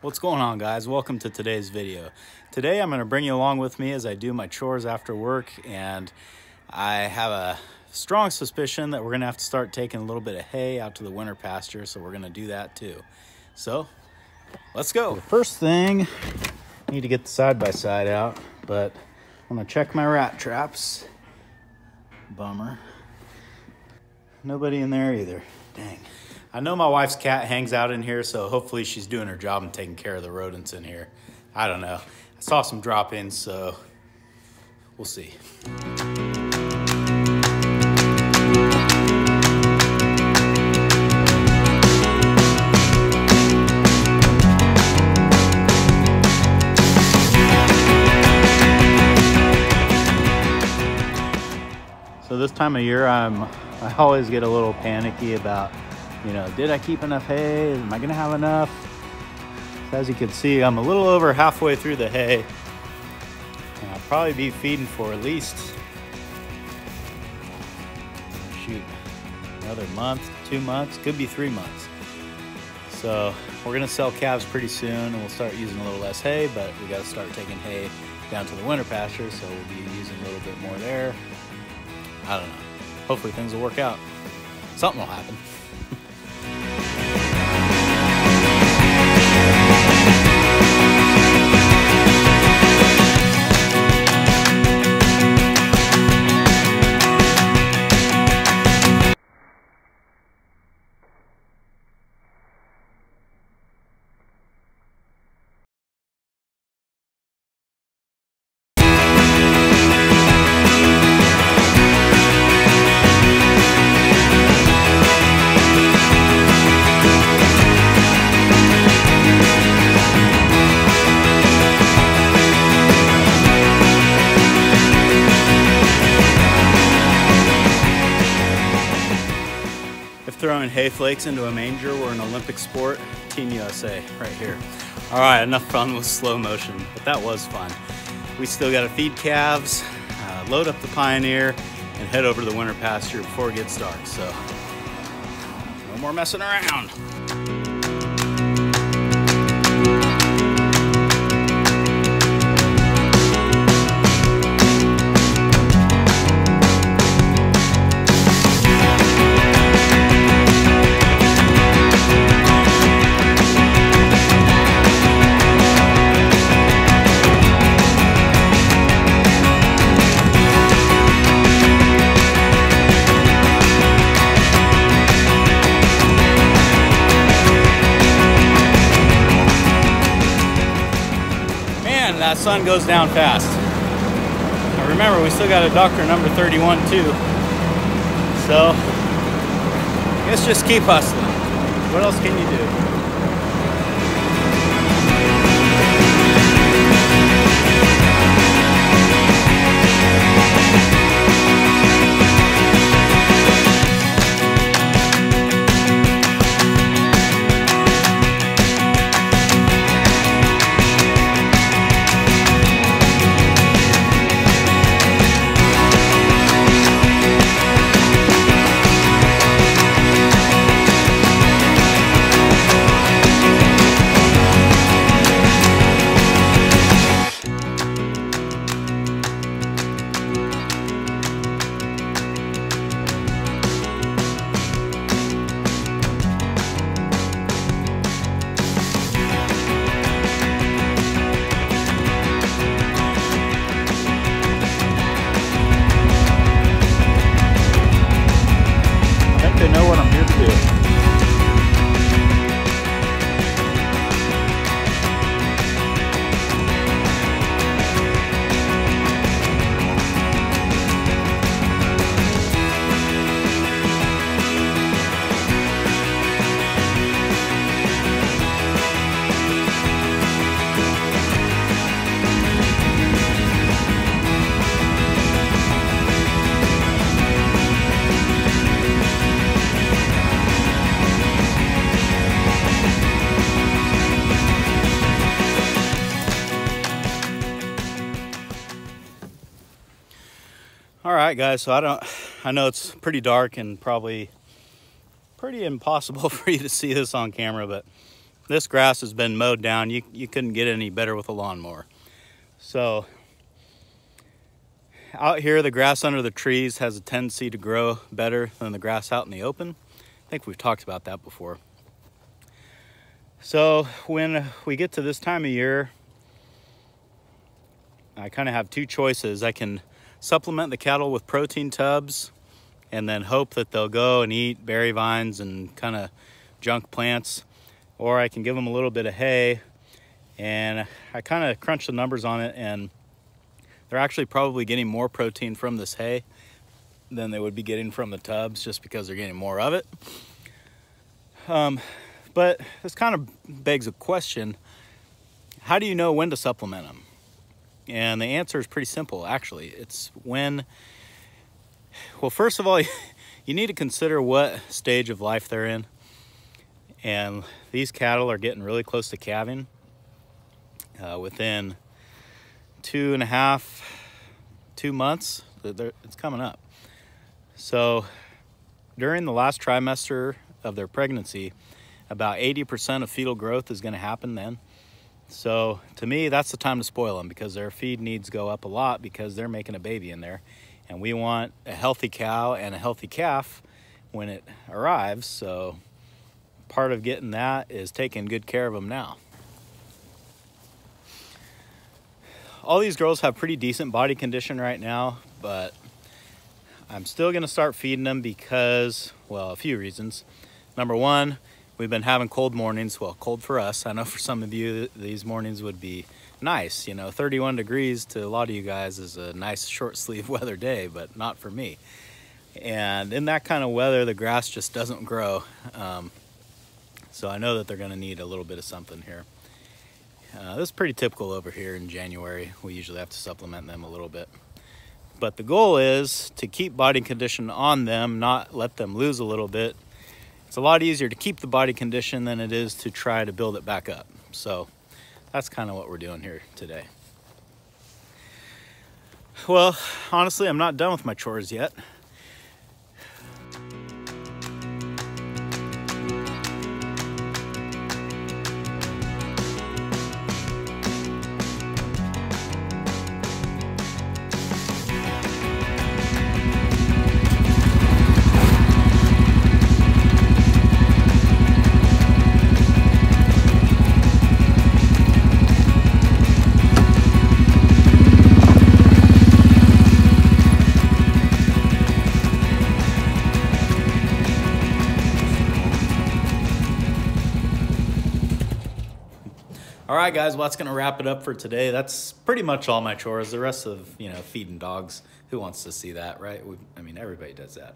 What's going on, guys? Welcome to today's video. Today I'm going to bring you along with me as I do my chores after work, and I have a strong suspicion that we're going to have to start taking a little bit of hay out to the winter pasture, so we're going to do that too. So let's go. The first thing, I need to get the side-by-side out, but I'm going to check my rat traps. Bummer. Nobody in there either. Dang. I know my wife's cat hangs out in here, so hopefully she's doing her job and taking care of the rodents in here. I don't know. I saw some drop-ins, so we'll see. So this time of year, I always get a little panicky about, you know, did I keep enough hay? Am I gonna have enough? So as you can see, I'm a little over halfway through the hay. And I'll probably be feeding for at least, shoot, another month, 2 months, could be 3 months. So we're gonna sell calves pretty soon and we'll start using a little less hay, but we gotta start taking hay down to the winter pasture, so we'll be using a little bit more there. I don't know. Hopefully things will work out. Something will happen. Throwing hay flakes into a manger were an Olympic sport, Team USA right here. All right, enough fun with slow motion, but that was fun. We still got to feed calves, load up the Pioneer, and head over to the winter pasture before it gets dark. So no more messing around. That sun goes down fast. Now remember, we still got a doctor number 31 too. So I guess just keep hustling. What else can you do? They know what I'm here to do. All right, guys, so I know it's pretty dark and probably pretty impossible for you to see this on camera, but this grass has been mowed down. You couldn't get any better with a lawnmower. So out here, the grass under the trees has a tendency to grow better than the grass out in the open. I think we've talked about that before. So when we get to this time of year, I kind of have two choices. I can supplement the cattle with protein tubs and then hope that they'll go and eat berry vines and kind of junk plants, or I can give them a little bit of hay. And I kind of crunched the numbers on it, and they're actually probably getting more protein from this hay than they would be getting from the tubs, just because they're getting more of it. But this kind of begs a question: how do you know when to supplement them? And the answer is pretty simple, actually. It's when, well, first of all, you need to consider what stage of life they're in. And these cattle are getting really close to calving. Within 2.5, 2 months, it's coming up. So during the last trimester of their pregnancy, about 80% of fetal growth is going to happen then. So to me, that's the time to spoil them, because their feed needs go up a lot because they're making a baby in there. And we want a healthy cow and a healthy calf when it arrives. So part of getting that is taking good care of them now. All these girls have pretty decent body condition right now, but I'm still going to start feeding them because, well, a few reasons. Number one, we've been having cold mornings. Well, cold for us. I know for some of you, these mornings would be nice. You know, 31 degrees to a lot of you guys is a nice short sleeve weather day, but not for me. And in that kind of weather, the grass just doesn't grow. So I know that they're going to need a little bit of something here. This is pretty typical over here in January. We usually have to supplement them a little bit. But the goal is to keep body condition on them, not let them lose a little bit. It's a lot easier to keep the body condition than it is to try to build it back up. So that's kind of what we're doing here today. Well, honestly, I'm not done with my chores yet. All right, guys, well, that's going to wrap it up for today. That's pretty much all my chores. The rest of, feeding dogs, who wants to see that, right? I mean, everybody does that.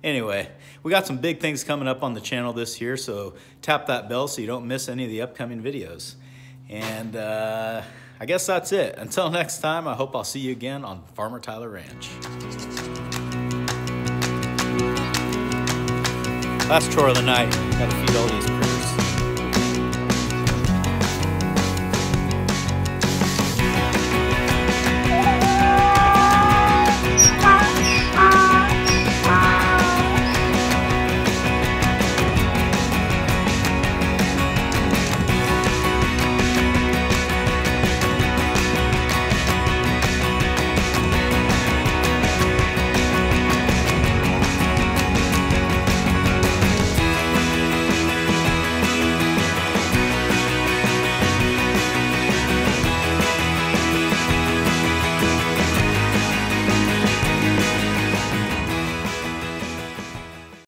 Anyway, we got some big things coming up on the channel this year, so tap that bell so you don't miss any of the upcoming videos. And I guess that's it. Until next time, I hope I'll see you again on Farmer Tyler Ranch. Last chore of the night. Got to feed all these